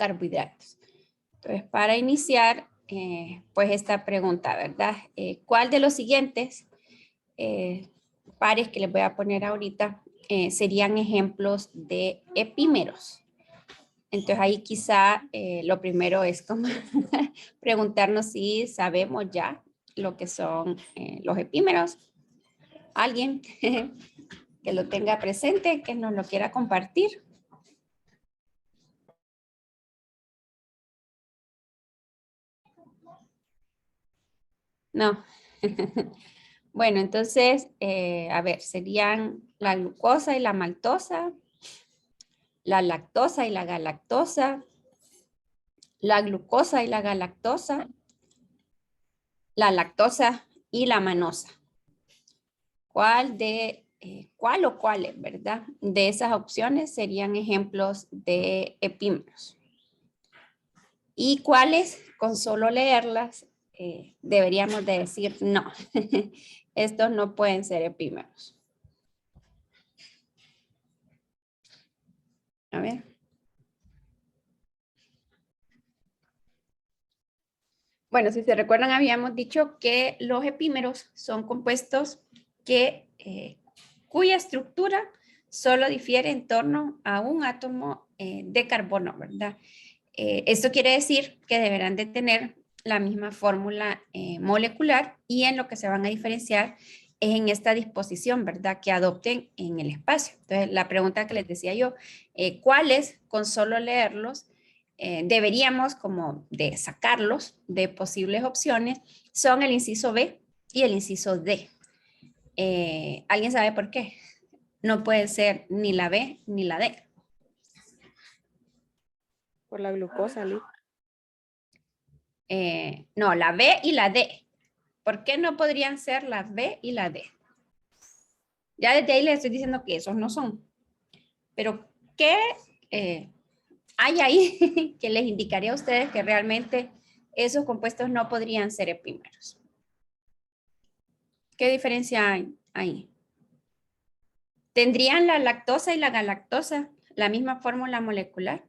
carbohidratos. Entonces, para iniciar, pues esta pregunta, ¿verdad? ¿Cuál de los siguientes pares que les voy a poner ahorita serían ejemplos de epímeros? Entonces ahí quizá lo primero es como preguntarnos si sabemos ya lo que son los epímeros. ¿Alguien que lo tenga presente, que nos lo quiera compartir? No. Bueno, entonces, a ver, serían la glucosa y la maltosa, la lactosa y la galactosa, la glucosa y la galactosa, la lactosa y la manosa. ¿Cuál o cuáles, verdad? De esas opciones serían ejemplos de epímeros. ¿Y cuáles, con solo leerlas, deberíamos de decir no? Estos no pueden ser epímeros. A ver. Bueno, si se recuerdan, habíamos dicho que los epímeros son compuestos cuya estructura solo difiere en torno a un átomo de carbono, ¿verdad? Esto quiere decir que deberán de tener la misma fórmula molecular y en lo que se van a diferenciar es en esta disposición, ¿verdad? Que adopten en el espacio. Entonces, la pregunta que les decía yo, ¿cuáles con solo leerlos deberíamos como de sacarlos de posibles opciones? Son el inciso B y el inciso D. ¿Alguien sabe por qué? No puede ser ni la B ni la D. Por la glucosa, Liz. No, la B y la D. ¿Por qué no podrían ser la B y la D? Ya desde ahí les estoy diciendo que esos no son. Pero, ¿qué hay ahí que les indicaría a ustedes que realmente esos compuestos no podrían ser epímeros? ¿Qué diferencia hay ahí? ¿Tendrían la lactosa y la galactosa la misma fórmula molecular?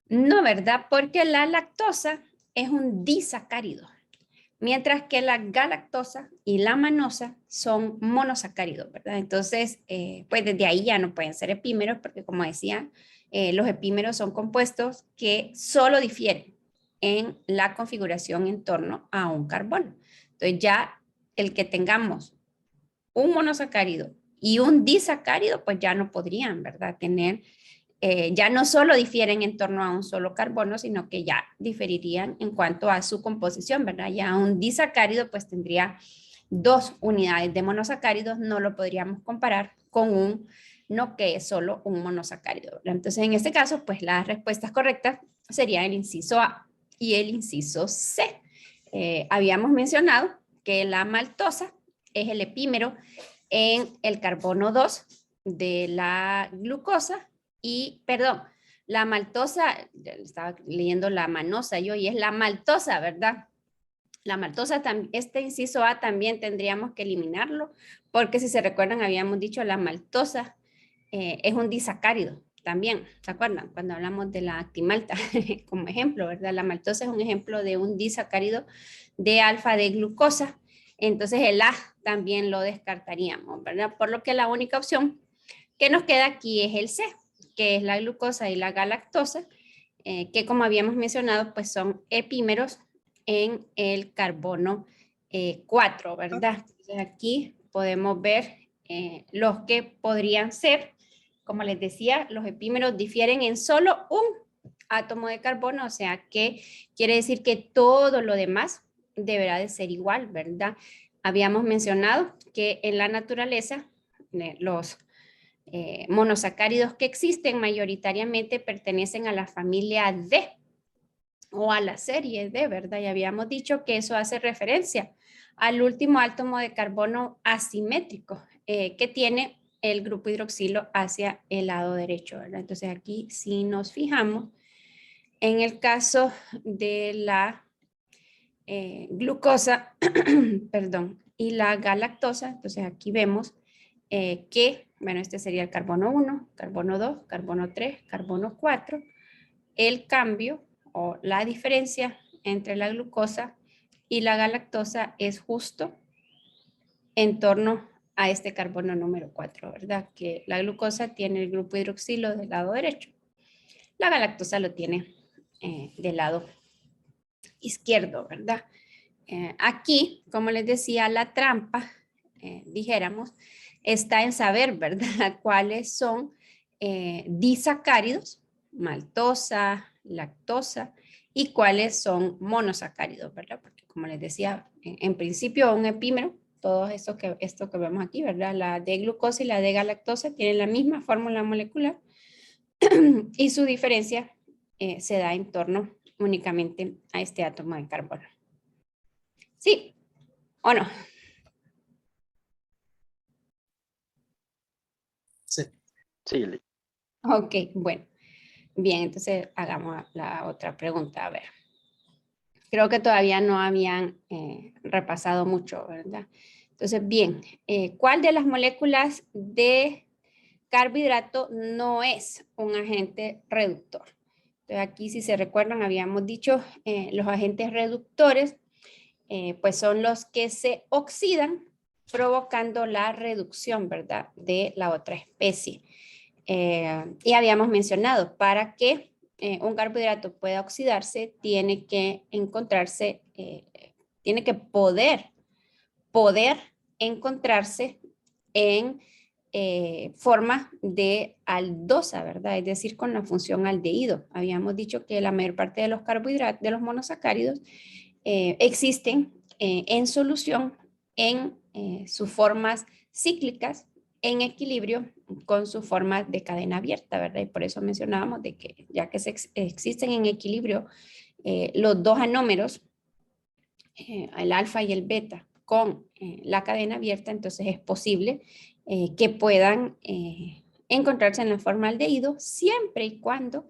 No, ¿verdad? Porque la lactosa es un disacárido, mientras que la galactosa y la manosa son monosacáridos, ¿verdad? Entonces, pues desde ahí ya no pueden ser epímeros, porque como decía, los epímeros son compuestos que solo difieren en la configuración en torno a un carbono. Entonces ya el que tengamos un monosacárido y un disacárido, pues ya no podrían, ¿verdad? Tener, ya no solo difieren en torno a un solo carbono, sino que ya diferirían en cuanto a su composición, ¿verdad? Ya un disacárido pues tendría 2 unidades de monosacáridos, no lo podríamos comparar con un no que es solo un monosacárido, ¿verdad? Entonces en este caso pues las respuestas correctas serían el inciso A y el inciso C. Habíamos mencionado que la maltosa es el epímero en el carbono 2 de la glucosa y, perdón, la maltosa, estaba leyendo la manosa yo, y es la maltosa, ¿verdad? La maltosa, este inciso A también tendríamos que eliminarlo, porque si se recuerdan, habíamos dicho la maltosa es un disacárido también, ¿se acuerdan? Cuando hablamos de la actimalta como ejemplo, ¿verdad? La maltosa es un ejemplo de un disacárido de alfa de glucosa, entonces el A también lo descartaríamos, ¿verdad? Por lo que la única opción que nos queda aquí es el C, que es la glucosa y la galactosa, que como habíamos mencionado, pues son epímeros en el carbono 4, ¿verdad? Entonces aquí podemos ver los que podrían ser. Como les decía, los epímeros difieren en solo un átomo de carbono, o sea que quiere decir que todo lo demás deberá de ser igual, ¿verdad? Habíamos mencionado que en la naturaleza los monosacáridos que existen mayoritariamente pertenecen a la familia D o a la serie D, ¿verdad? Y habíamos dicho que eso hace referencia al último átomo de carbono asimétrico que tiene el grupo hidroxilo hacia el lado derecho, ¿verdad? Entonces aquí si nos fijamos, en el caso de la glucosa, perdón, y la galactosa, entonces aquí vemos que, bueno, este sería el carbono 1, carbono 2, carbono 3, carbono 4. El cambio o la diferencia entre la glucosa y la galactosa es justo en torno a este carbono número 4, ¿verdad? Que la glucosa tiene el grupo hidroxilo del lado derecho. La galactosa lo tiene del lado izquierdo, ¿verdad? Aquí, como les decía, la trampa, dijéramos, está en saber, ¿verdad? Cuáles son disacáridos, maltosa, lactosa, y cuáles son monosacáridos, ¿verdad? Porque como les decía, en principio un epímero, todo esto que vemos aquí, ¿verdad? La D-glucosa y la D-galactosa tienen la misma fórmula molecular y su diferencia se da en torno únicamente a este átomo de carbono. ¿Sí o no? Sí. Sí, Lee. Ok, bueno. Bien, entonces hagamos la otra pregunta. A ver. Creo que todavía no habían repasado mucho, ¿verdad? Entonces, bien, ¿cuál de las moléculas de carbohidrato no es un agente reductor? Entonces, aquí, si se recuerdan, habíamos dicho los agentes reductores, pues son los que se oxidan provocando la reducción, ¿verdad? De la otra especie. Y habíamos mencionado, para que un carbohidrato pueda oxidarse, tiene que encontrarse, tiene que poder encontrarse en forma de aldosa, ¿verdad? Es decir, con la función aldehído. Habíamos dicho que la mayor parte de los carbohidratos, de los monosacáridos, existen en solución en sus formas cíclicas en equilibrio con su forma de cadena abierta, ¿verdad? Y por eso mencionábamos de que ya que existen en equilibrio los dos anómeros, el alfa y el beta, con la cadena abierta, entonces es posible que puedan encontrarse en la forma aldehído siempre y cuando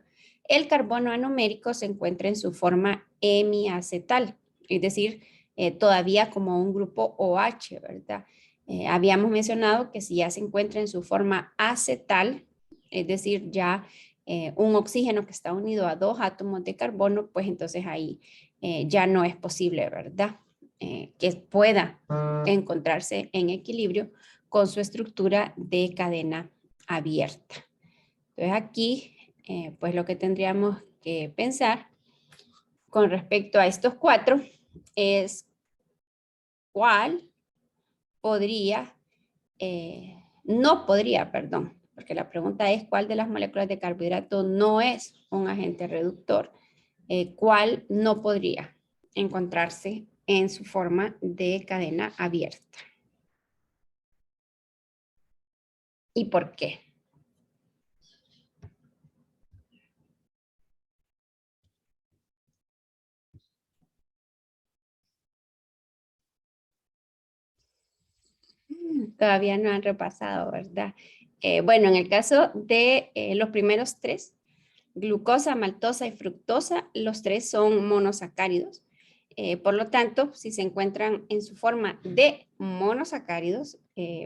el carbono anomérico se encuentre en su forma hemiacetal, es decir, todavía como un grupo OH, ¿verdad? Habíamos mencionado que si ya se encuentra en su forma acetal, es decir, ya un oxígeno que está unido a dos átomos de carbono, pues entonces ahí ya no es posible, ¿verdad? Que pueda encontrarse en equilibrio con su estructura de cadena abierta. Entonces aquí, pues lo que tendríamos que pensar con respecto a estos cuatro es cuál podría, no podría, perdón, porque la pregunta es cuál de las moléculas de carbohidrato no es un agente reductor, cuál no podría encontrarse en su forma de cadena abierta. ¿Y por qué? Todavía no han repasado, ¿verdad? Bueno, en el caso de los primeros tres, glucosa, maltosa y fructosa, los tres son monosacáridos. Por lo tanto, si se encuentran en su forma de monosacáridos,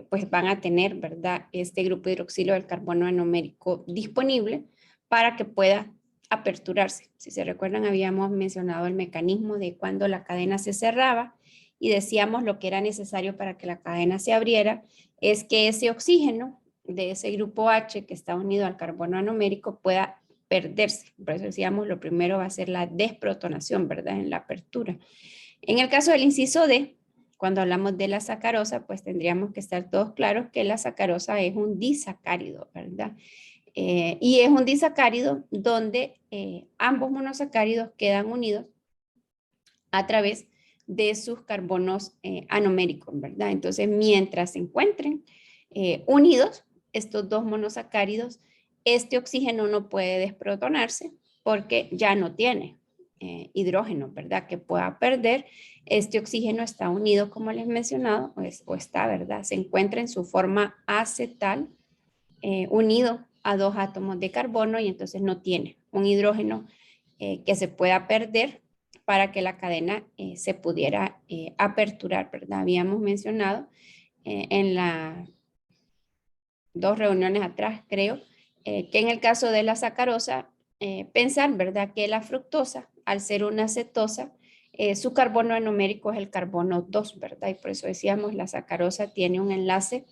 pues van a tener, ¿verdad? Este grupo hidroxilo del carbono anomérico disponible para que pueda aperturarse. Si se recuerdan, habíamos mencionado el mecanismo de cuando la cadena se cerraba y decíamos lo que era necesario para que la cadena se abriera es que ese oxígeno de ese grupo H que está unido al carbono anomérico pueda perderse. Por eso decíamos, lo primero va a ser la desprotonación, ¿verdad? En la apertura. En el caso del inciso D, cuando hablamos de la sacarosa, pues tendríamos que estar todos claros que la sacarosa es un disacárido, ¿verdad? Y es un disacárido donde ambos monosacáridos quedan unidos a través de sus carbonos anoméricos, ¿verdad? Entonces, mientras se encuentren unidos estos dos monosacáridos, este oxígeno no puede desprotonarse porque ya no tiene hidrógeno, ¿verdad? Que pueda perder. Este oxígeno está unido, como les he mencionado, o está, ¿verdad? Se encuentra en su forma acetal, unido a dos átomos de carbono y entonces no tiene un hidrógeno que se pueda perder para que la cadena se pudiera aperturar, ¿verdad? Habíamos mencionado en la 2 reuniones atrás, creo, que en el caso de la sacarosa, pensar, ¿verdad? Que la fructosa, al ser una cetosa, su carbono numérico es el carbono 2, ¿verdad? Y por eso decíamos la sacarosa tiene un enlace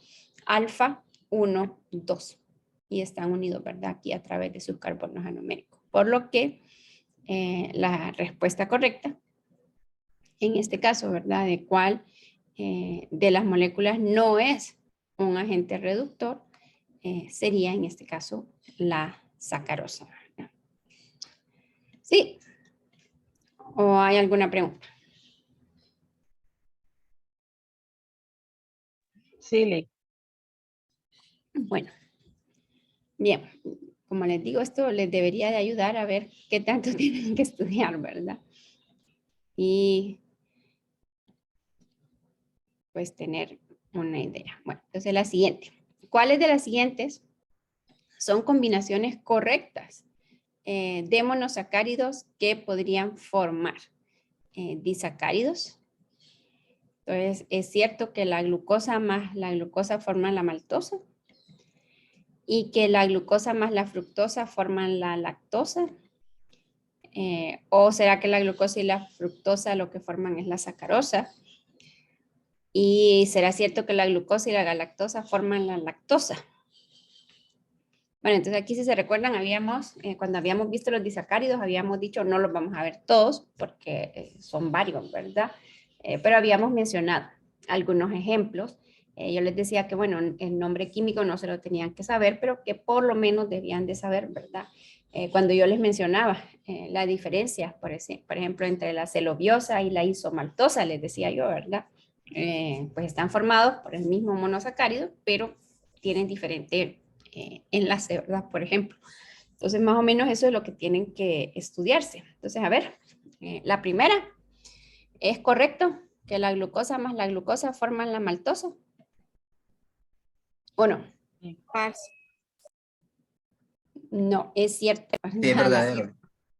alfa 1, 2 y están unidos, ¿verdad? Aquí a través de sus carbonos anoméricos. Por lo que la respuesta correcta, en este caso, ¿verdad? De cuál de las moléculas no es un agente reductor, sería en este caso la sacarosa. ¿Verdad? ¿Sí? ¿O hay alguna pregunta? Sí, Lick. Bueno, bien. Como les digo, esto les debería de ayudar a ver qué tanto tienen que estudiar, ¿verdad? Y pues tener una idea. Bueno, entonces la siguiente. ¿Cuáles de las siguientes son combinaciones correctas de monosacáridos que podrían formar disacáridos? Entonces, es cierto que la glucosa más la glucosa forman la maltosa y que la glucosa más la fructosa forman la lactosa. ¿O será que la glucosa y la fructosa lo que forman es la sacarosa? ¿Y será cierto que la glucosa y la galactosa forman la lactosa? Bueno, entonces aquí si se recuerdan, cuando habíamos visto los disacáridos, habíamos dicho no los vamos a ver todos porque son varios, ¿verdad? Pero habíamos mencionado algunos ejemplos. Yo les decía que, bueno, el nombre químico no se lo tenían que saber, pero que por lo menos debían de saber, ¿verdad? Cuando yo les mencionaba la diferencia, por ejemplo, entre la celobiosa y la isomaltosa, les decía yo, ¿verdad? Pues están formados por el mismo monosacárido, pero tienen diferente enlace, ¿verdad? Por ejemplo. Entonces, más o menos eso es lo que tienen que estudiarse. Entonces, a ver, la primera, ¿es correcto que la glucosa más la glucosa forman la maltosa? ¿O no? Falso. No, es cierto. Sí, es verdadero.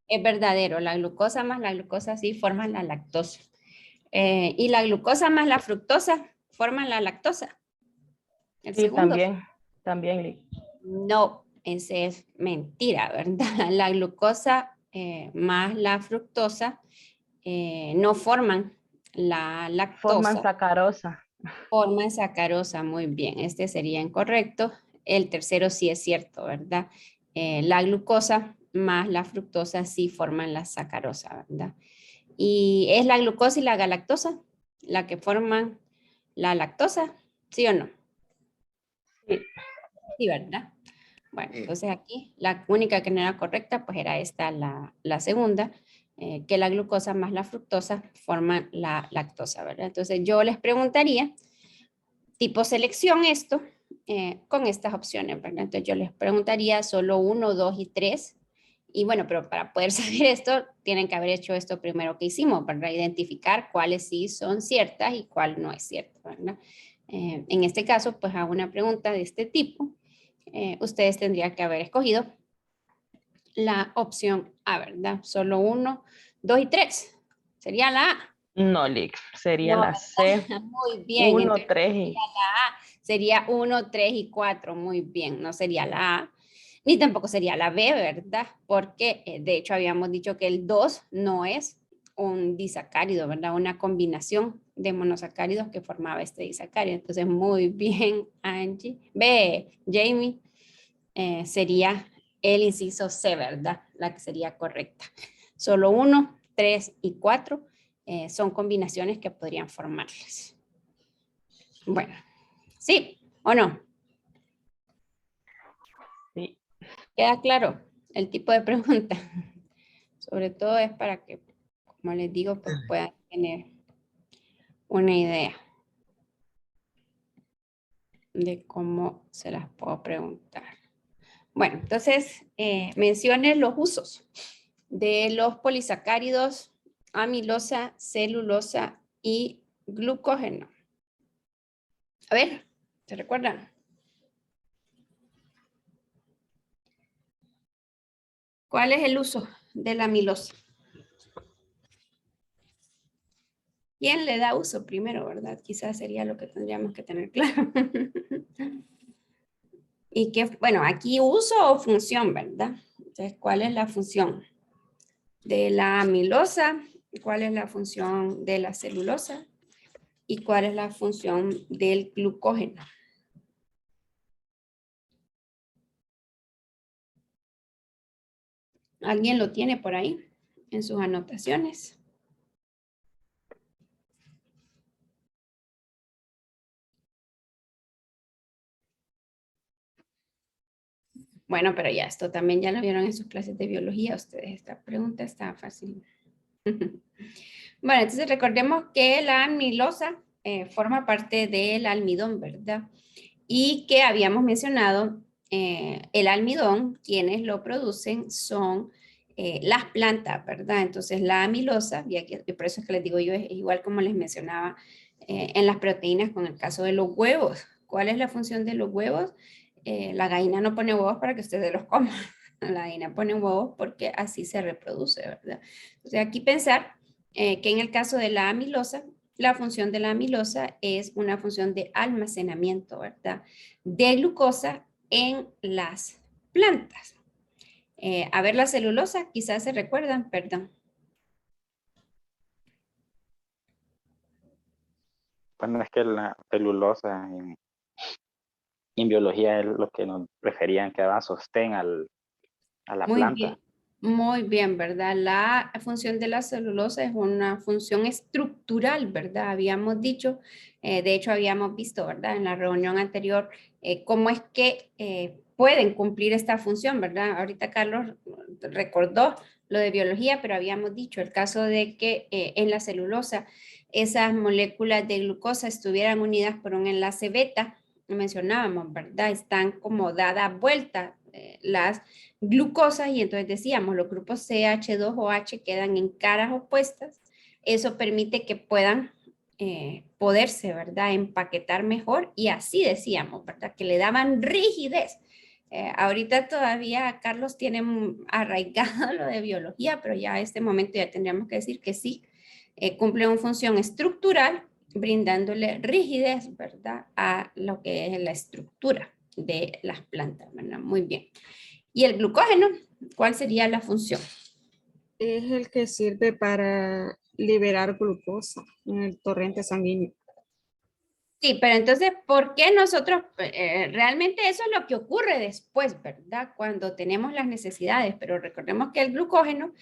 Es verdadero, la glucosa más la glucosa sí forman la lactosa. Y la glucosa más la fructosa forman la lactosa. El Sí, segundo. también, Lick. No, ese es mentira, ¿verdad? La glucosa más la fructosa no forman la Forman lactosa, sacarosa. forman sacarosa, muy bien, este sería incorrecto. El tercero sí es cierto, ¿verdad? La glucosa más la fructosa sí forman la sacarosa, ¿verdad? Y es la glucosa y la galactosa la que forman la lactosa, ¿sí o no? Sí. Sí, ¿verdad? Bueno, entonces aquí la única que no era correcta, pues era esta, la segunda, que la glucosa más la fructosa forman la lactosa, ¿verdad? Entonces yo les preguntaría, tipo selección esto, con estas opciones, ¿verdad? Entonces yo les preguntaría solo 1, 2 y 3. Y bueno, pero para poder saber esto, tienen que haber hecho esto primero que hicimos, ¿verdad? Identificar cuáles sí son ciertas y cuál no es cierto, ¿verdad? En este caso, pues hago una pregunta de este tipo. Ustedes tendrían que haber escogido la opción A, ¿verdad? Solo 1, 2 y 3. Sería la A. No, Lick. Sería No, la C. muy bien. 1, Entonces 3 sería la A. Sería 1, 3 y 4. Muy bien. No sería la A. Ni tampoco sería la B, ¿verdad? Porque de hecho habíamos dicho que el 2 no es un disacárido, ¿verdad? Una combinación de monosacáridos que formaba este disacárido. Entonces, muy bien, Angie. B, Jamie, sería el inciso C, ¿verdad? La que sería correcta. Solo 1, 3 y 4 son combinaciones que podrían formarlas. Bueno, ¿sí o no? Sí. ¿Queda claro el tipo de pregunta? Sobre todo es para que, como les digo, pues puedan tener una idea de cómo se las puedo preguntar. Bueno, entonces mencione los usos de los polisacáridos, amilosa, celulosa y glucógeno. A ver, ¿se recuerdan? ¿Cuál es el uso de la amilosa? ¿Quién le da uso primero, verdad? Quizás sería lo que tendríamos que tener claro. Y que, bueno, aquí uso o función, ¿verdad? Entonces, ¿cuál es la función de la amilosa? ¿Cuál es la función de la celulosa? ¿Y cuál es la función del glucógeno? ¿Alguien lo tiene por ahí en sus anotaciones? Bueno, pero ya esto también ya lo vieron en sus clases de biología ustedes. Esta pregunta está fácil. Bueno, entonces recordemos que la amilosa forma parte del almidón, ¿verdad? Y que habíamos mencionado el almidón, quienes lo producen son las plantas, ¿verdad? Entonces la amilosa, y por eso es que les digo yo, es igual como les mencionaba en las proteínas con el caso de los huevos. ¿Cuál es la función de los huevos? La gallina no pone huevos para que ustedes los coman. La gallina pone huevos porque así se reproduce, ¿verdad? Entonces aquí pensar que en el caso de la amilosa, la función de la amilosa es una función de almacenamiento, ¿verdad? De glucosa en las plantas. A ver, la celulosa, quizás se recuerdan, perdón. Bueno, es que la celulosa en biología es lo que nos referían que daba sostén a la planta. Muy bien, ¿verdad? La función de la celulosa es una función estructural, ¿verdad? Habíamos dicho, de hecho habíamos visto, ¿verdad? En la reunión anterior, cómo es que pueden cumplir esta función, ¿verdad? Ahorita Carlos recordó lo de biología, pero habíamos dicho el caso de que en la celulosa esas moléculas de glucosa estuvieran unidas por un enlace beta, mencionábamos, ¿verdad? Están como dadas vueltas las glucosas y entonces decíamos, los grupos CH2OH quedan en caras opuestas. Eso permite que puedan poderse, ¿verdad? Empaquetar mejor y así decíamos, ¿verdad? Que le daban rigidez. Ahorita todavía Carlos tiene arraigado lo de biología, pero ya a este momento ya tendríamos que decir que sí, cumple una función estructural brindándole rigidez, ¿verdad? A lo que es la estructura de las plantas, ¿verdad? Muy bien. ¿Y el glucógeno? ¿Cuál sería la función? Es el que sirve para liberar glucosa en el torrente sanguíneo. Sí, pero entonces, ¿por qué nosotros, realmente eso es lo que ocurre después, ¿verdad? Cuando tenemos las necesidades, pero recordemos que el glucógeno,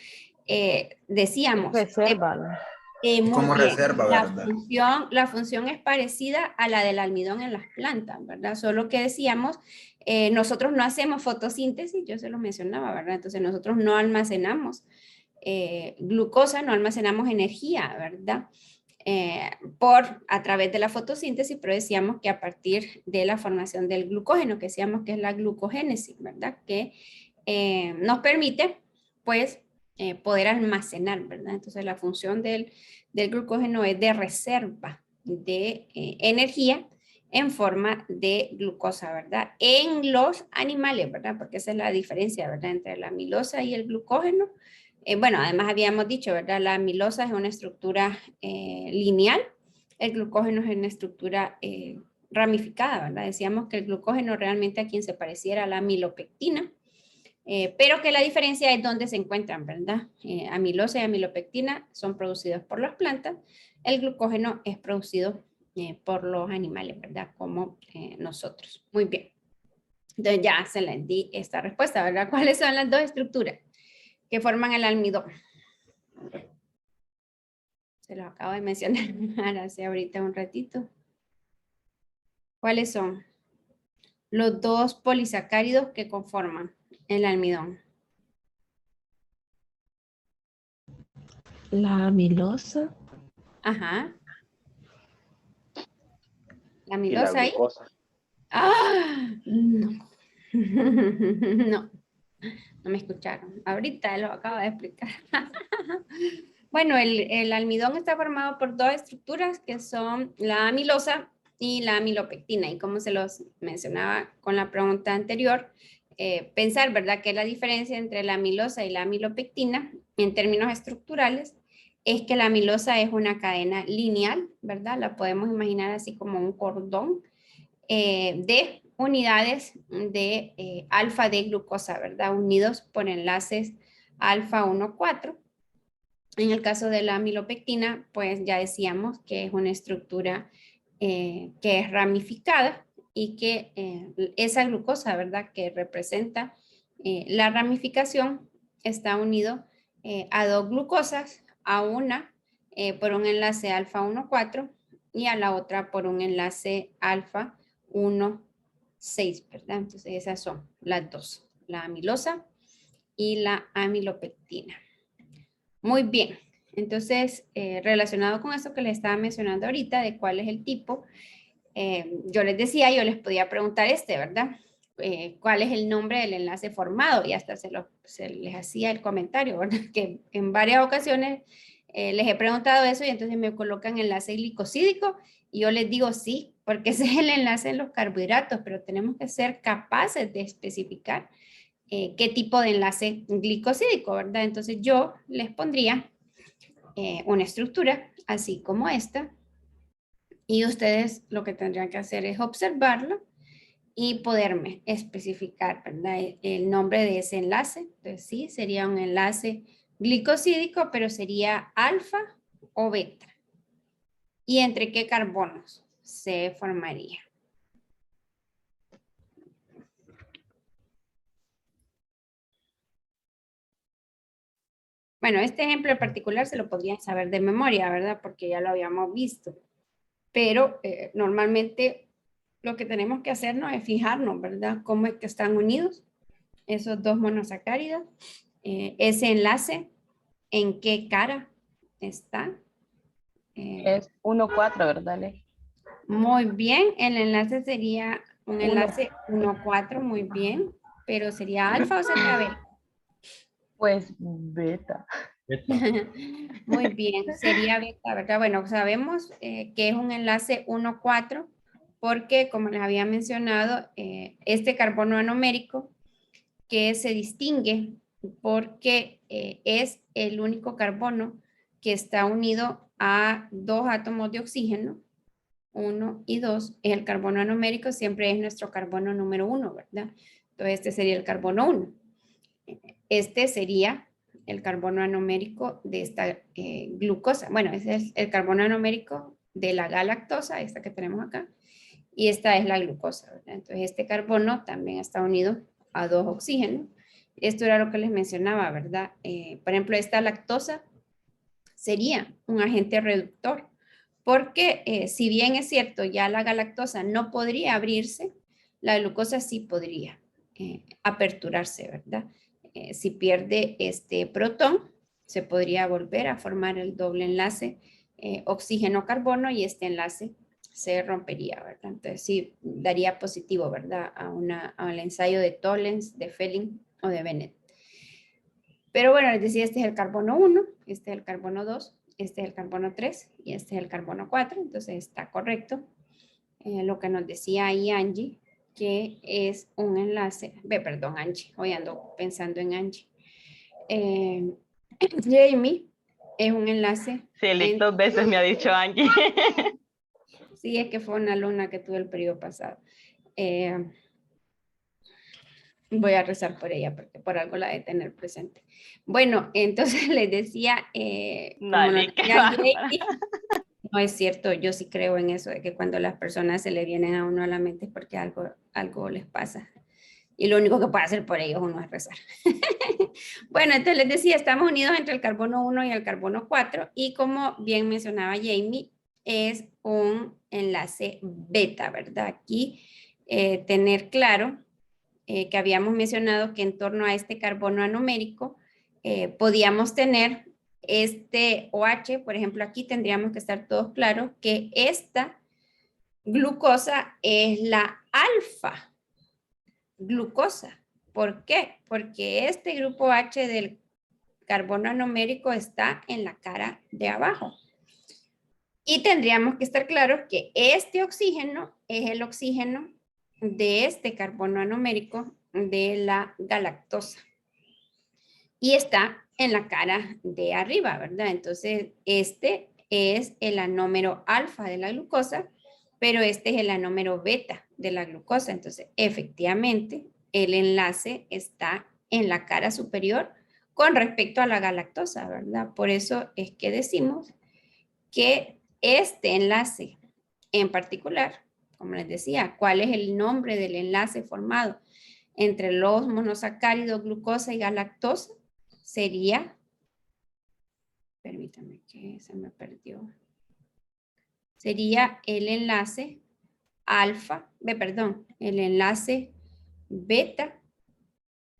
decíamos, Reserva, ¿no? muy Como bien, reserva, ¿verdad? la función es parecida a la del almidón en las plantas, ¿verdad? Solo que decíamos, nosotros no hacemos fotosíntesis, yo se lo mencionaba, ¿verdad? Entonces nosotros no almacenamos glucosa, no almacenamos energía, ¿verdad? A través de la fotosíntesis, pero decíamos que a partir de la formación del glucógeno, que decíamos que es la glucogénesis, ¿verdad? Que nos permite, pues, poder almacenar, ¿verdad? Entonces la función del glucógeno es de reserva de energía en forma de glucosa, ¿verdad? En los animales, ¿verdad? Porque esa es la diferencia, ¿verdad? Entre la amilosa y el glucógeno. Bueno, además habíamos dicho, ¿verdad? La amilosa es una estructura lineal, el glucógeno es una estructura ramificada, ¿verdad? Decíamos que el glucógeno realmente a quien se pareciera a la amilopectina, pero que la diferencia es dónde se encuentran, ¿verdad? Amilosa y amilopectina son producidos por las plantas, el glucógeno es producido por los animales, ¿verdad? Como nosotros. Muy bien. Entonces ya se les di esta respuesta, ¿verdad? ¿Cuáles son las dos estructuras que forman el almidón? Se los acabo de mencionar hace ahorita un ratito. ¿Cuáles son? Los dos polisacáridos que conforman el almidón. La amilosa. Ajá. La Y la amilosa ahí. glucosa. ¡Ah! No. No. No me escucharon. Ahorita lo acabo de explicar. Bueno, el almidón está formado por dos estructuras que son la amilosa y la amilopectina. Y como se los mencionaba con la pregunta anterior, pensar, ¿verdad?, que la diferencia entre la amilosa y la amilopectina en términos estructurales es que la amilosa es una cadena lineal, ¿verdad? La podemos imaginar así como un cordón de unidades de alfa de glucosa, ¿verdad? Unidos por enlaces alfa 1,4. En el caso de la amilopectina, pues ya decíamos que es una estructura que es ramificada y que esa glucosa, ¿verdad? Que representa la ramificación está unido a dos glucosas, a una por un enlace alfa 1,4 y a la otra por un enlace alfa 1,6, ¿verdad? Entonces esas son las dos, la amilosa y la amilopectina. Muy bien. Entonces, relacionado con eso que les estaba mencionando ahorita, de cuál es el tipo, yo les decía, yo les podía preguntar ¿verdad? ¿Cuál es el nombre del enlace formado? Y hasta se les hacía el comentario, ¿verdad? Que en varias ocasiones les he preguntado eso y entonces me colocan enlace glicosídico y yo les digo sí, porque ese es el enlace en los carbohidratos, pero tenemos que ser capaces de especificar qué tipo de enlace glicosídico, ¿verdad? Entonces yo les pondría una estructura así como esta y ustedes lo que tendrían que hacer es observarlo y poderme especificar, ¿verdad? El nombre de ese enlace. Entonces sí, sería un enlace glicosídico, pero sería alfa o beta. ¿Y entre qué carbonos se formaría? Bueno, este ejemplo en particular se lo podrían saber de memoria, ¿verdad? Porque ya lo habíamos visto. Pero normalmente lo que tenemos que hacernos es fijarnos, ¿verdad? Cómo es que están unidos esos dos monosacáridos. Ese enlace, ¿en qué cara está? Es 1,4, ¿verdad, Ley? Muy bien, el enlace sería un Uno. enlace 1,4, muy bien. Pero ¿sería alfa o sería beta? Pues beta. Muy bien, sería beta, ¿verdad? Bueno, sabemos que es un enlace 1,4 porque, como les había mencionado, este carbono anomérico que se distingue porque es el único carbono que está unido a dos átomos de oxígeno, 1 y 2, es el carbono anomérico, siempre es nuestro carbono número 1, ¿verdad? Entonces este sería el carbono 1. Este sería el carbono anomérico de esta glucosa. Bueno, ese es el carbono anomérico de la galactosa, esta que tenemos acá, y esta es la glucosa, ¿verdad? Entonces este carbono también está unido a dos oxígenos. Esto era lo que les mencionaba, ¿verdad? Por ejemplo, esta lactosa sería un agente reductor, porque si bien es cierto, ya la galactosa no podría abrirse, la glucosa sí podría aperturarse, ¿verdad? Si pierde este protón, se podría volver a formar el doble enlace oxígeno-carbono y este enlace se rompería, ¿verdad? Entonces sí daría positivo, ¿verdad? Al ensayo de Tollens, de Fehling o de Bennett. Pero bueno, les decía, este es el carbono 1, este es el carbono 2, este es el carbono 3 y este es el carbono 4, entonces está correcto. Lo que nos decía ahí Angie, que es un enlace, perdón Angie, hoy ando pensando en Angie. Jamie es un enlace. Sí, 2 veces me ha dicho Angie. Sí, es que fue una alumna que tuve el periodo pasado. Voy a rezar por ella porque por algo la de tener presente. Bueno, entonces les decía, como nos decía Jamie, no es cierto, yo sí creo en eso, de que cuando las personas se le vienen a uno a la mente es porque algo les pasa. Y lo único que puede hacer por ellos uno es rezar. Bueno, entonces les decía, estamos unidos entre el carbono 1 y el carbono 4 y como bien mencionaba Jamie, es un enlace beta, ¿verdad? Aquí tener claro que habíamos mencionado que en torno a este carbono anomérico podíamos tener este OH, por ejemplo, aquí tendríamos que estar todos claros que esta glucosa es la alfa glucosa. ¿Por qué? Porque este grupo H del carbono anomérico está en la cara de abajo. Y tendríamos que estar claros que este oxígeno es el oxígeno de este carbono anomérico de la galactosa. Y está en la cara de arriba, ¿verdad? Entonces, este es el anómero alfa de la glucosa pero este es el anómero beta de la glucosa. Entonces, efectivamente, el enlace está en la cara superior con respecto a la galactosa, ¿verdad? Por eso es que decimos que este enlace en particular, como les decía, ¿cuál es el nombre del enlace formado entre los monosacáridos, glucosa y galactosa? Sería, permítame que se me perdió, sería el enlace el enlace beta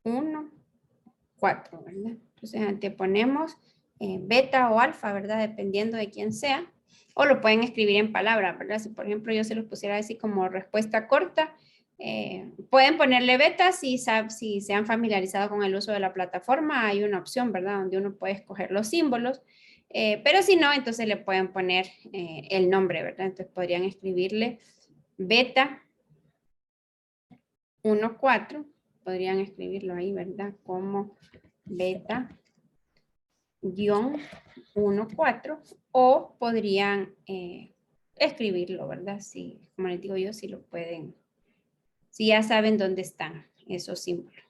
1, 4, ¿verdad? Entonces anteponemos beta o alfa, ¿verdad? Dependiendo de quién sea. O lo pueden escribir en palabras, ¿verdad? Si por ejemplo yo se los pusiera así como respuesta corta, pueden ponerle beta si se han familiarizado con el uso de la plataforma. Hay una opción, ¿verdad? Donde uno puede escoger los símbolos. Pero si no, entonces le pueden poner el nombre, ¿verdad? Entonces podrían escribirle beta 1, 4. Podrían escribirlo ahí, ¿verdad? Como beta guión 1, 4, o podrían escribirlo, ¿verdad? Si, como les digo yo, si lo pueden, si ya saben dónde están esos símbolos.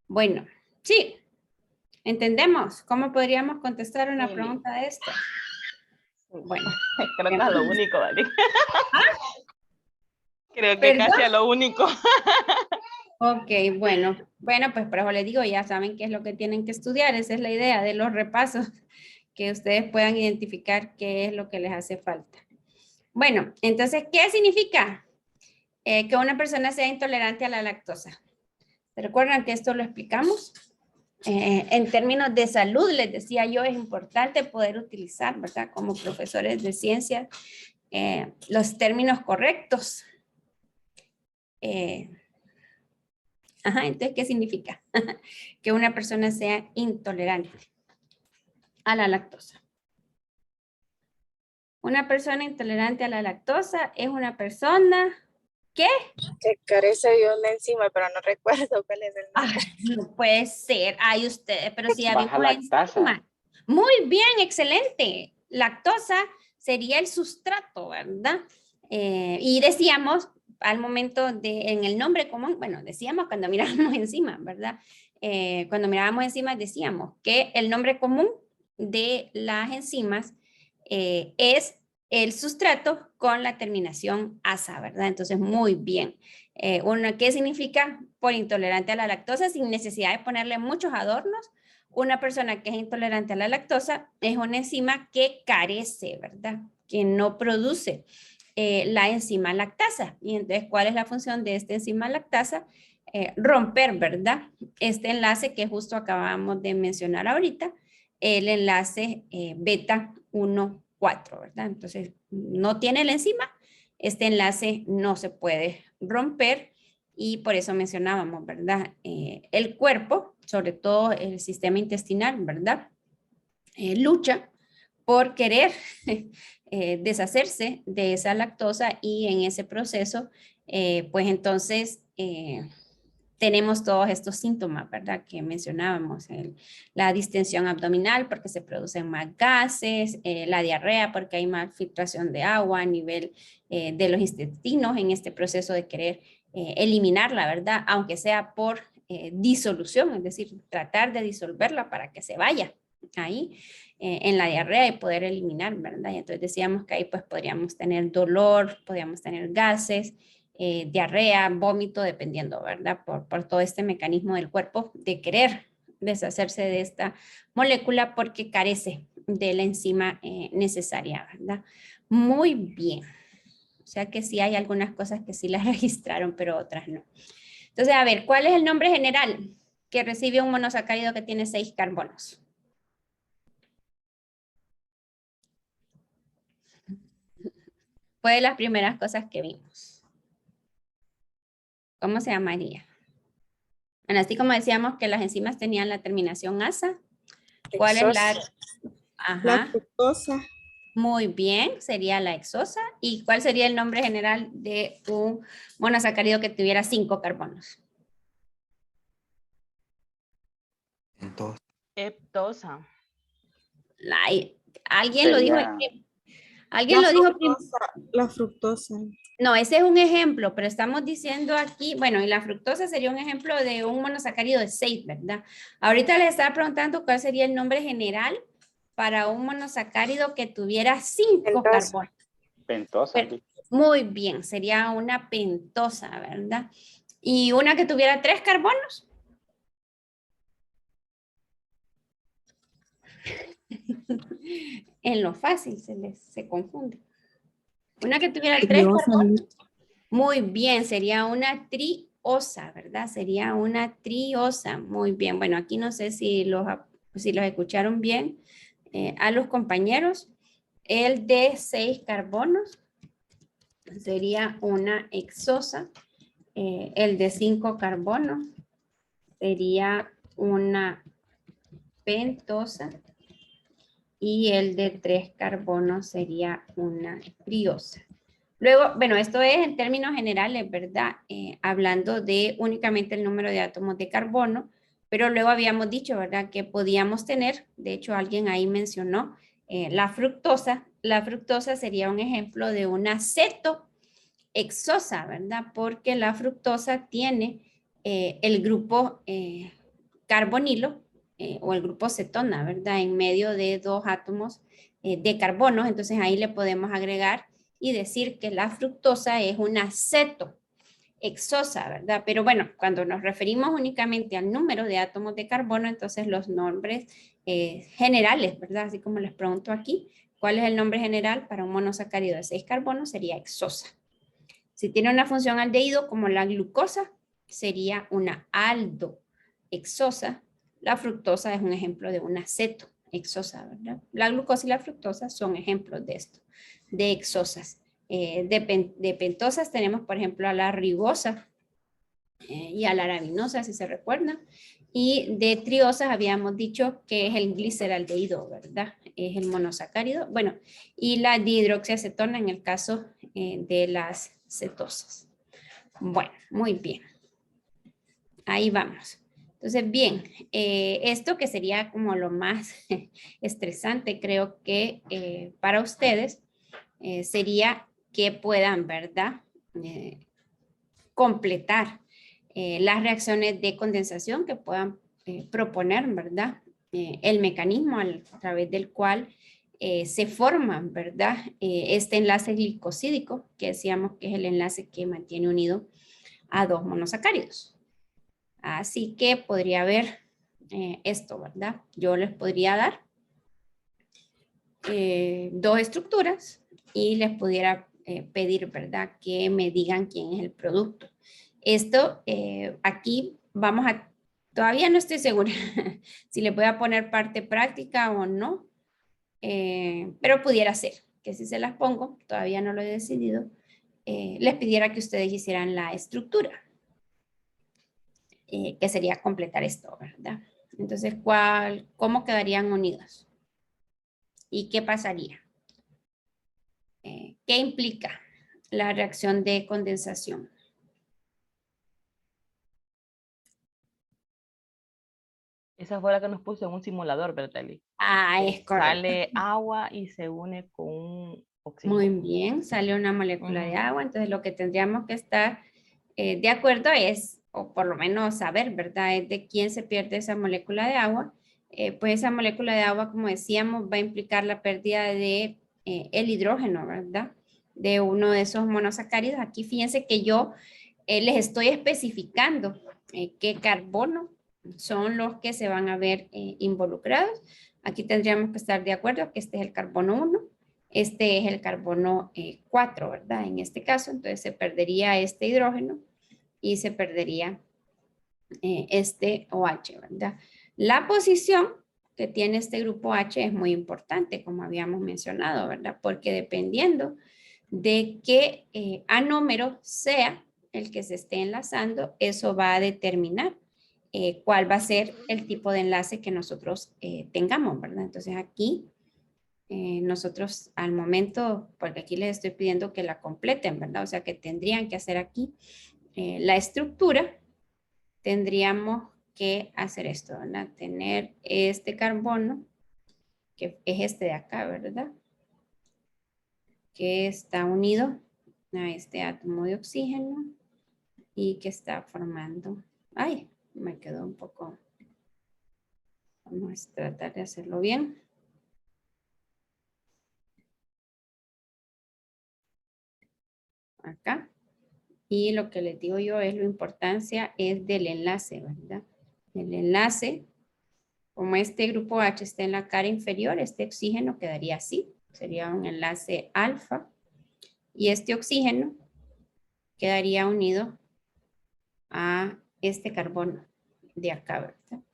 Bueno, sí, entendemos. ¿Cómo podríamos contestar una Sí. pregunta de esta? Bueno. Creo que es lo único, Dani. Creo que ¿Perdón? casi es lo único. Ok, bueno, pues por eso les digo, ya saben qué es lo que tienen que estudiar, esa es la idea de los repasos, que ustedes puedan identificar qué es lo que les hace falta. Bueno, entonces, ¿qué significa que una persona sea intolerante a la lactosa? ¿Se recuerdan que esto lo explicamos? En términos de salud, les decía yo, es importante poder utilizar, ¿verdad? Como profesores de ciencias, los términos correctos. Entonces, ¿qué significa? Que una persona sea intolerante a la lactosa. Una persona intolerante a la lactosa es una persona que Que carece de una enzima, pero no recuerdo cuál es el nombre. no puede ser. Ay, ustedes, pero si ya Baja vimos lactasa. enzima. Muy bien, excelente. Lactosa sería el sustrato, ¿verdad? Y decíamos al momento en el nombre común, bueno, decíamos cuando mirábamos encima, ¿verdad? Cuando mirábamos enzimas decíamos que el nombre común de las enzimas es el sustrato con la terminación asa, ¿verdad? Entonces, muy bien. ¿Qué significa por intolerante a la lactosa? Sin necesidad de ponerle muchos adornos, una persona que es intolerante a la lactosa es una enzima que carece, ¿verdad? Que no produce la enzima lactasa. Y entonces, ¿cuál es la función de esta enzima lactasa? Romper, ¿verdad? Este enlace que justo acabamos de mencionar ahorita, el enlace beta 1, 4, ¿verdad? Entonces, no tiene la enzima, este enlace no se puede romper y por eso mencionábamos, ¿verdad? El cuerpo, sobre todo el sistema intestinal, ¿verdad? Lucha por querer deshacerse de esa lactosa y en ese proceso, pues entonces tenemos todos estos síntomas, ¿verdad? Que mencionábamos, la distensión abdominal porque se producen más gases, la diarrea porque hay más filtración de agua a nivel de los intestinos en este proceso de querer eliminarla, ¿verdad? Aunque sea por disolución, es decir, tratar de disolverla para que se vaya ahí en la diarrea y poder eliminar, ¿verdad? Y entonces decíamos que ahí pues podríamos tener dolor, podríamos tener gases, diarrea, vómito, dependiendo, ¿verdad? Por todo este mecanismo del cuerpo de querer deshacerse de esta molécula porque carece de la enzima necesaria, ¿verdad? Muy bien. O sea que sí hay algunas cosas que sí las registraron, pero otras no. Entonces, a ver, ¿cuál es el nombre general que recibe un monosacárido que tiene 6 carbonos? Fue de las primeras cosas que vimos. ¿Cómo se llamaría? Bueno, así como decíamos que las enzimas tenían la terminación asa, ¿cuál es la? Ajá. La fructosa. Muy bien, sería la hexosa. ¿Y cuál sería el nombre general de un monosacárido que tuviera 5 carbonos? Heptosa. Alguien lo dijo. Sería Alguien lo dijo primero. La fructosa. No, ese es un ejemplo, pero estamos diciendo aquí, bueno, y la fructosa sería un ejemplo de un monosacárido de 6, ¿verdad? Ahorita les estaba preguntando cuál sería el nombre general para un monosacárido que tuviera 5 Pentosa. carbonos. Pentosa. Muy bien, sería una pentosa, ¿verdad? Y una que tuviera 3 carbonos. En lo fácil se confunde. Una que tuviera 3 carbonos. Muy bien, sería una triosa, ¿verdad? Sería una triosa. Muy bien. Bueno, aquí no sé si los escucharon bien a los compañeros. El de 6 carbonos sería una hexosa. El de 5 carbonos sería una pentosa. Y el de 3 carbonos sería una triosa. Luego, bueno, esto es en términos generales, ¿verdad? Hablando de únicamente el número de átomos de carbono, pero luego habíamos dicho, ¿verdad? Que podíamos tener, de hecho alguien ahí mencionó, la fructosa. La fructosa sería un ejemplo de una cetohexosa, ¿verdad? Porque la fructosa tiene el grupo carbonilo o el grupo cetona, ¿verdad? En medio de 2 átomos de carbono, entonces ahí le podemos agregar y decir que la fructosa es una cetohexosa, ¿verdad? Pero bueno, cuando nos referimos únicamente al número de átomos de carbono, entonces los nombres generales, ¿verdad? Así como les pregunto aquí, ¿cuál es el nombre general para un monosacárido de 6 carbonos? Sería hexosa. Si tiene una función aldehído como la glucosa, sería una aldohexosa. La fructosa es un ejemplo de una cetohexosa, ¿verdad? La glucosa y la fructosa son ejemplos de esto, de hexosas. De pentosas tenemos, por ejemplo, a la ribosa y a la arabinosa, si se recuerdan. Y de triosas habíamos dicho que es el gliceraldehído, ¿verdad? Es el monosacárido. Bueno, y la dihidroxiacetona en el caso de las cetosas. Bueno, muy bien. Ahí vamos. Entonces, bien, esto que sería como lo más estresante, creo que para ustedes sería que puedan, ¿verdad? Completar las reacciones de condensación que puedan proponer, ¿verdad? El mecanismo a través del cual se forman, ¿verdad? Este enlace glicosídico, que decíamos que es el enlace que mantiene unido a 2 monosacáridos. Así que podría haber esto, ¿verdad? Yo les podría dar 2 estructuras y les pudiera pedir, ¿verdad? Que me digan quién es el producto. Esto aquí vamos a, todavía no estoy segura si le voy a poner parte práctica o no, pero pudiera ser que si se las pongo, todavía no lo he decidido, les pidiera que ustedes hicieran la estructura, que sería completar esto, ¿verdad? Entonces, ¿cómo quedarían unidos? ¿Y qué pasaría? ¿Qué implica la reacción de condensación? Esa fue la que nos puso en un simulador, Bertali. Ah, es correcto. Sale agua y se une con un oxígeno. Muy bien, sale una molécula de agua, entonces lo que tendríamos que estar de acuerdo es, o por lo menos saber, ¿verdad? Es de quién se pierde esa molécula de agua. Pues esa molécula de agua, como decíamos, va a implicar la pérdida de el hidrógeno, ¿verdad? De uno de esos monosacáridos. Aquí fíjense que yo les estoy especificando qué carbono son los que se van a ver involucrados. Aquí tendríamos que estar de acuerdo que este es el carbono 1. Este es el carbono 4, ¿verdad? En este caso, entonces se perdería este hidrógeno y se perdería este OH, ¿verdad? La posición que tiene este grupo H es muy importante, como habíamos mencionado, ¿verdad? Porque dependiendo de qué anómero sea el que se esté enlazando, eso va a determinar cuál va a ser el tipo de enlace que nosotros tengamos, ¿verdad? Entonces aquí nosotros al momento, porque aquí les estoy pidiendo que la completen, ¿verdad? O sea que tendrían que hacer aquí la estructura, tendríamos que hacer esto, ¿verdad? Tener este carbono, que es este de acá, ¿verdad? que está unido a este átomo de oxígeno y que está formando, ay, me quedó un poco, vamos a tratar de hacerlo bien. Acá. Y lo que les digo yo es la importancia es del enlace, ¿verdad? El enlace, como este grupo H está en la cara inferior, este oxígeno quedaría así. Sería un enlace alfa. Y este oxígeno quedaría unido a este carbono de acá, ¿verdad?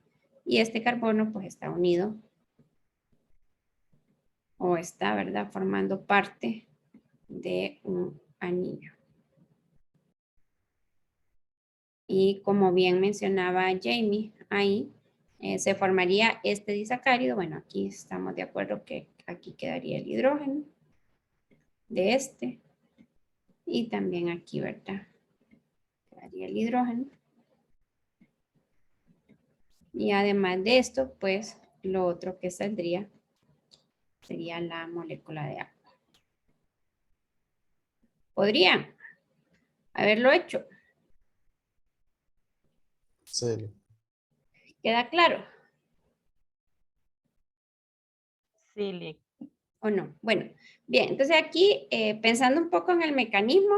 Y este carbono pues está unido o está, ¿verdad? Formando parte de un anillo. Y como bien mencionaba Jamie, ahí se formaría este disacárido. Bueno, aquí estamos de acuerdo que aquí quedaría el hidrógeno de este. Y también aquí, ¿verdad? Quedaría el hidrógeno. Y además de esto, pues lo otro que saldría sería la molécula de agua. Podrían haberlo hecho. Sí. ¿Queda claro Sí, Lick. o no? Bueno, bien, entonces aquí pensando un poco en el mecanismo,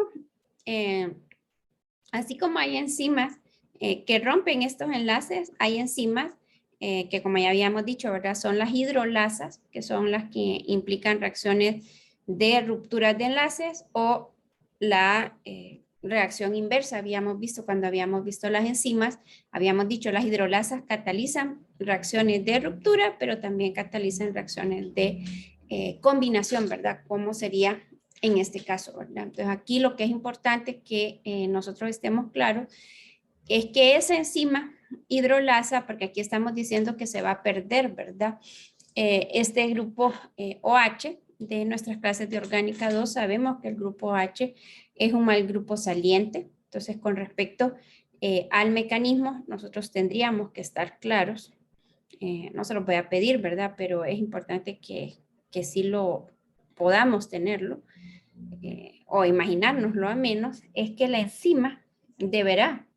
así como hay enzimas que rompen estos enlaces, hay enzimas que como ya habíamos dicho, ¿verdad? Son las hidrolasas, que son las que implican reacciones de rupturas de enlaces o la reacción inversa. Habíamos visto cuando habíamos visto las enzimas, habíamos dicho las hidrolasas catalizan reacciones de ruptura, pero también catalizan reacciones de combinación, ¿verdad? ¿Cómo sería en este caso, ¿verdad? Entonces aquí lo que es importante que nosotros estemos claros es que esa enzima hidrolasa, porque aquí estamos diciendo que se va a perder, ¿verdad? Este grupo OH de nuestras clases de orgánica 2, sabemos que el grupo OH es un mal grupo saliente, entonces con respecto al mecanismo, nosotros tendríamos que estar claros, no se lo voy a pedir, ¿verdad? Pero es importante que sí lo podamos tenerlo, o imaginárnoslo a menos, es que la enzima deberá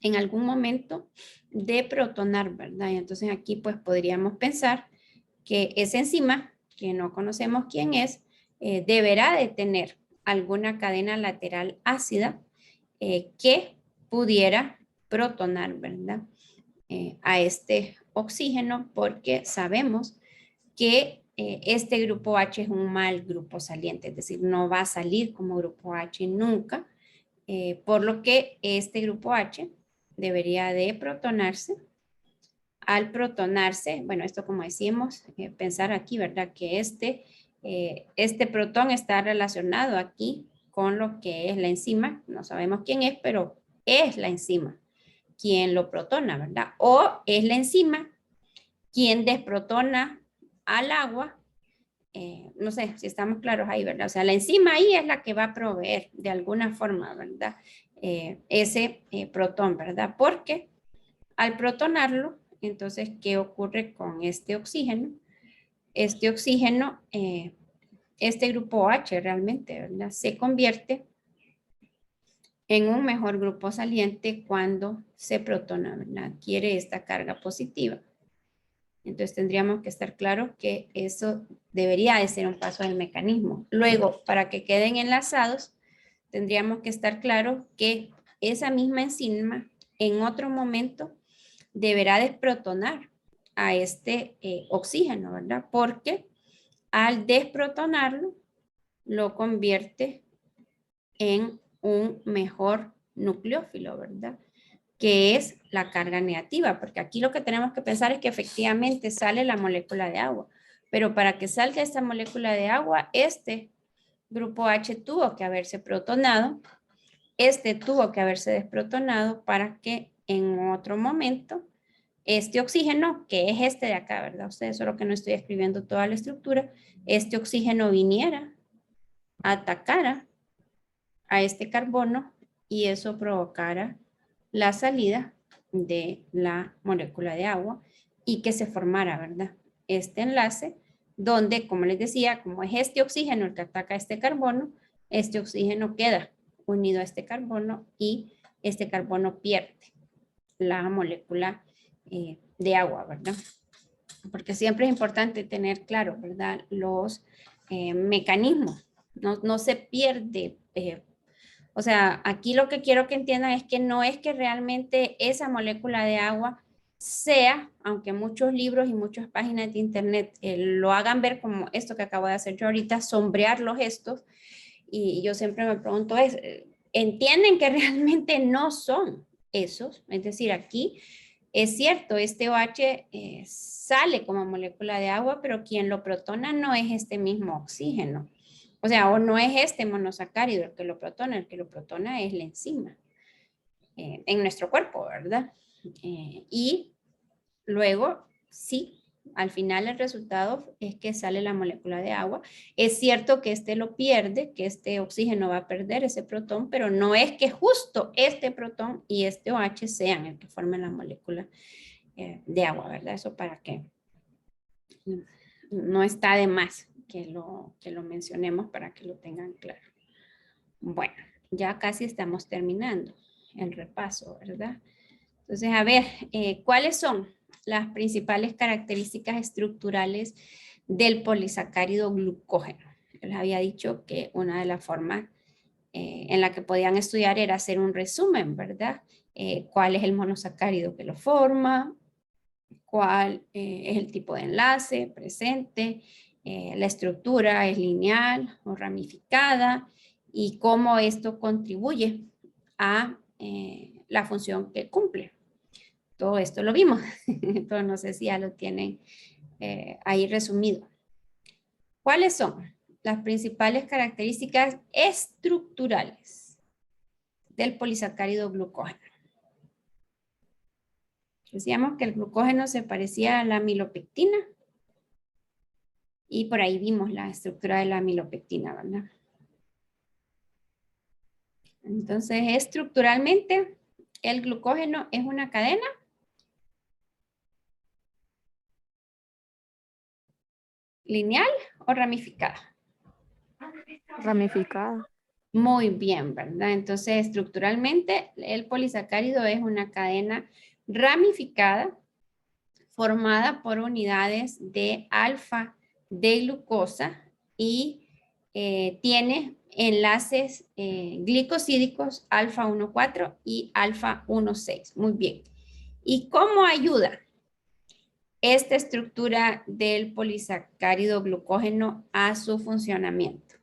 en algún momento de protonar, ¿verdad? Y entonces aquí pues podríamos pensar que esa enzima, que no conocemos quién es, deberá de tener alguna cadena lateral ácida que pudiera protonar, ¿verdad? A este oxígeno porque sabemos que este grupo H es un mal grupo saliente, es decir, no va a salir como grupo H nunca, por lo que este grupo H debería de protonarse. Al protonarse, bueno, esto como decíamos, pensar aquí, ¿verdad? Que este protón está relacionado aquí con lo que es la enzima, no sabemos quién es, pero es la enzima quien lo protona, ¿verdad? O es la enzima quien desprotona al agua, no sé si estamos claros ahí, ¿verdad? O sea, la enzima ahí es la que va a proveer de alguna forma, ¿verdad? Ese protón, ¿verdad? Porque al protonarlo, entonces, ¿qué ocurre con este oxígeno? Este oxígeno, este grupo H realmente, ¿verdad? Se convierte en un mejor grupo saliente cuando se protona, ¿verdad? Adquiere esta carga positiva. Entonces tendríamos que estar claros que eso debería de ser un paso del mecanismo. Luego, para que queden enlazados, tendríamos que estar claros que esa misma enzima en otro momento deberá desprotonar a este oxígeno, ¿verdad? Porque al desprotonarlo, lo convierte en un mejor nucleófilo, ¿verdad? Que es la carga negativa, porque aquí lo que tenemos que pensar es que efectivamente sale la molécula de agua, pero para que salga esta molécula de agua, este grupo H tuvo que haberse protonado, este tuvo que haberse desprotonado para que en otro momento este oxígeno, que es este de acá, ¿verdad? Ustedes solo que no estoy escribiendo toda la estructura, este oxígeno viniera, atacara a este carbono y eso provocara la salida de la molécula de agua y que se formara, ¿verdad? Este enlace donde, como les decía, como es este oxígeno el que ataca a este oxígeno queda unido a este carbono y este carbono pierde la molécula de agua, ¿verdad? Porque siempre es importante tener claro, ¿verdad? Los mecanismos. No se pierde. O sea, aquí lo que quiero que entiendan es que no es que realmente esa molécula de agua sea, aunque muchos libros y muchas páginas de internet lo hagan ver como esto que acabo de hacer yo ahorita, sombrear los gestos, y yo siempre me pregunto, ¿entienden que realmente no son esos? Es decir, aquí es cierto, este OH sale como molécula de agua, pero quien lo protona no es este mismo oxígeno. O sea, o no es este monosacárido el que lo protona es la enzima en nuestro cuerpo, ¿verdad? Y luego, sí, al final el resultado es que sale la molécula de agua. Es cierto que este lo pierde, que este oxígeno va a perder ese protón, pero no es que justo este protón y este OH sean el que formen la molécula de agua, ¿verdad? Eso para que no está de más que lo mencionemos para que lo tengan claro. Bueno, ya casi estamos terminando el repaso, ¿verdad? Entonces, a ver, ¿cuáles son las principales características estructurales del polisacárido glucógeno? Yo les había dicho que una de las formas en la que podían estudiar era hacer un resumen, ¿verdad? ¿Cuál es el monosacárido que lo forma? ¿Cuál es el tipo de enlace presente? La estructura es lineal o ramificada y cómo esto contribuye a la función que cumple. Todo esto lo vimos, pero no sé si ya lo tienen ahí resumido. ¿Cuáles son las principales características estructurales del polisacárido glucógeno? Decíamos que el glucógeno se parecía a la amilopectina y por ahí vimos la estructura de la amilopectina, ¿verdad? Entonces, estructuralmente, el glucógeno es una cadena lineal o ramificada. Ramificada. Muy bien, ¿verdad? Entonces, estructuralmente, el polisacárido es una cadena ramificada formada por unidades de alfa de glucosa y tiene enlaces glicosídicos alfa 1,4 y alfa 1,6. Muy bien. ¿Y cómo ayuda esta estructura del polisacárido glucógeno a su funcionamiento?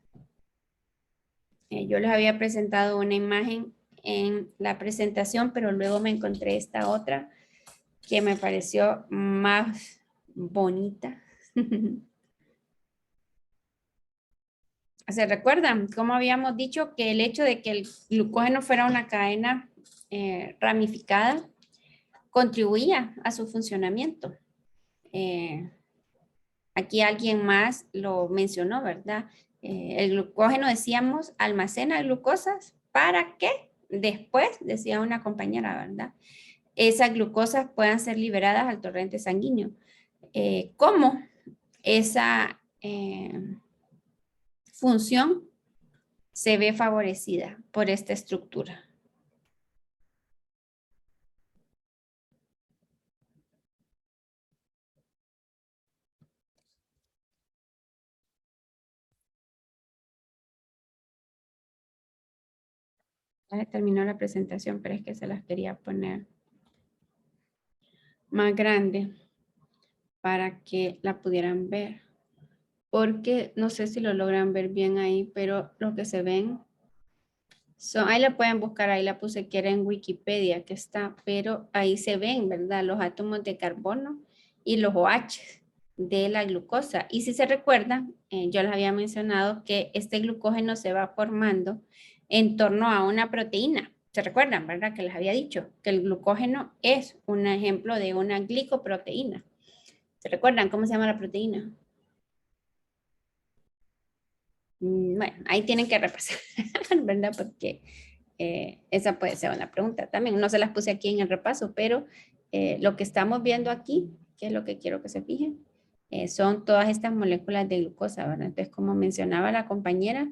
Yo les había presentado una imagen en la presentación, pero luego me encontré esta otra que me pareció más bonita. ¿Se recuerdan cómo habíamos dicho que el hecho de que el glucógeno fuera una cadena ramificada contribuía a su funcionamiento? Aquí alguien más lo mencionó, ¿verdad? El glucógeno, decíamos, almacena glucosas. ¿Para qué? Después, decía una compañera, ¿verdad? Esas glucosas puedan ser liberadas al torrente sanguíneo. ¿Cómo esa función se ve favorecida por esta estructura? Ya terminó la presentación, pero es que se las quería poner más grande para que la pudieran ver. Porque no sé si lo logran ver bien ahí, pero lo que se ven son, ahí la pueden buscar, ahí la puse que era en Wikipedia que está, pero ahí se ven, ¿verdad? Los átomos de carbono y los OH de la glucosa. Y si se recuerdan, yo les había mencionado que este glucógeno se va formando en torno a una proteína. ¿Se recuerdan, verdad? Que les había dicho que el glucógeno es un ejemplo de una glicoproteína. ¿Se recuerdan cómo se llama la proteína? Bueno, ahí tienen que repasar, ¿verdad? Porque esa puede ser una pregunta también. No se las puse aquí en el repaso, pero lo que estamos viendo aquí, que es lo que quiero que se fijen, son todas estas moléculas de glucosa, ¿verdad? Entonces, como mencionaba la compañera,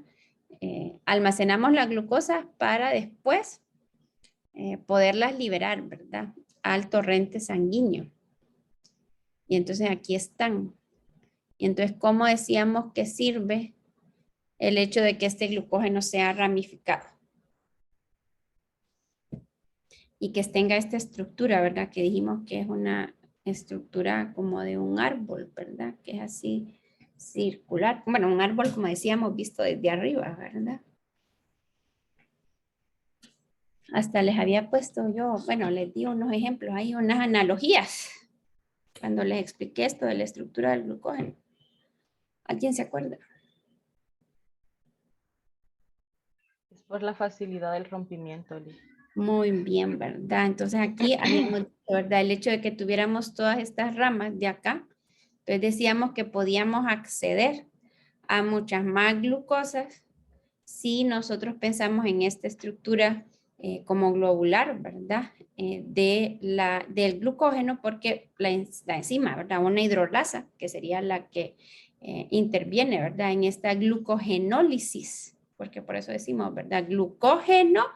almacenamos la glucosa para después poderlas liberar, ¿verdad? Al torrente sanguíneo. Y entonces aquí están. Y entonces, ¿cómo decíamos que sirve el hecho de que este glucógeno sea ramificado? Y que tenga esta estructura, ¿verdad? Que dijimos que es una estructura como de un árbol, ¿verdad? Que es así circular. Bueno, un árbol, como decíamos, visto desde arriba, ¿verdad? Hasta les había puesto yo, bueno, les di unos ejemplos, hay unas analogías cuando les expliqué esto de la estructura del glucógeno. ¿Alguien se acuerda? Es por la facilidad del rompimiento, Liz. Muy bien, ¿verdad? Entonces aquí habíamos dicho, ¿verdad? El hecho de que tuviéramos todas estas ramas de acá, entonces decíamos que podíamos acceder a muchas más glucosas si nosotros pensamos en esta estructura como globular, ¿verdad? Del glucógeno, porque la enzima, ¿verdad? Una hidrolasa, que sería la que interviene, ¿verdad? En esta glucogenólisis, porque por eso decimos, ¿verdad? Glucógeno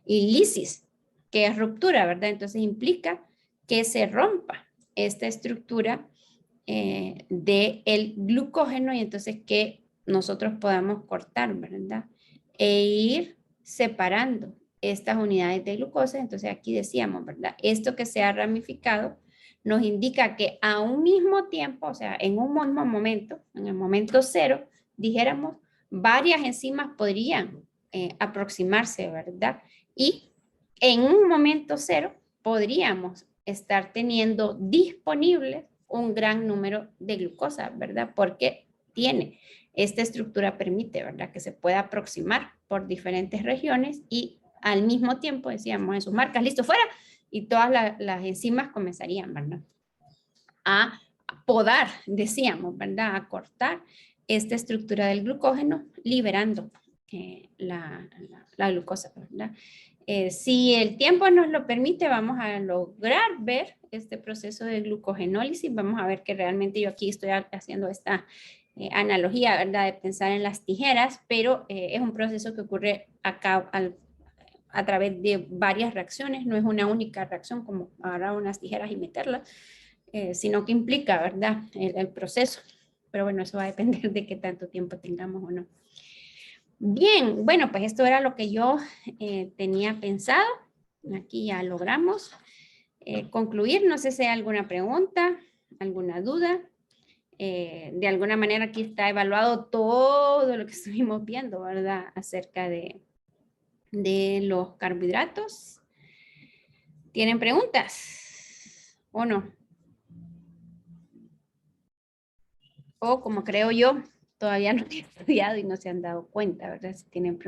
y lisis, que es ruptura, ¿verdad? Entonces implica que se rompa esta estructura del glucógeno y entonces que nosotros podamos cortar, ¿verdad? E ir separando estas unidades de glucosa. Entonces aquí decíamos, ¿verdad? Esto que se ha ramificado nos indica que a un mismo tiempo, o sea, en un mismo momento, en el momento cero, dijéramos, varias enzimas podrían aproximarse, ¿verdad? Y en un momento cero podríamos estar teniendo disponibles un gran número de glucosa, ¿verdad? Porque tiene esta estructura permite, ¿verdad? Que se pueda aproximar por diferentes regiones y al mismo tiempo, decíamos en sus marcas, listo, fuera, y todas las enzimas comenzarían, ¿verdad? A podar, decíamos, ¿verdad? A cortar esta estructura del glucógeno, liberando la glucosa, ¿verdad? Si el tiempo nos lo permite, vamos a lograr ver este proceso de glucogenólisis. Vamos a ver que realmente yo aquí estoy haciendo esta analogía, ¿verdad? De pensar en las tijeras, pero es un proceso que ocurre acá a través de varias reacciones. No es una única reacción como agarrar unas tijeras y meterlas, sino que implica, ¿verdad? El proceso. Pero bueno, eso va a depender de qué tanto tiempo tengamos o no. Bien, bueno, pues esto era lo que yo tenía pensado. Aquí ya logramos concluir. No sé si hay alguna pregunta, alguna duda. De alguna manera aquí está evaluado todo lo que estuvimos viendo, ¿verdad? Acerca de los carbohidratos. ¿Tienen preguntas o no? O como creo yo, todavía no he estudiado y no se han dado cuenta, ¿verdad? Si tienen preguntas.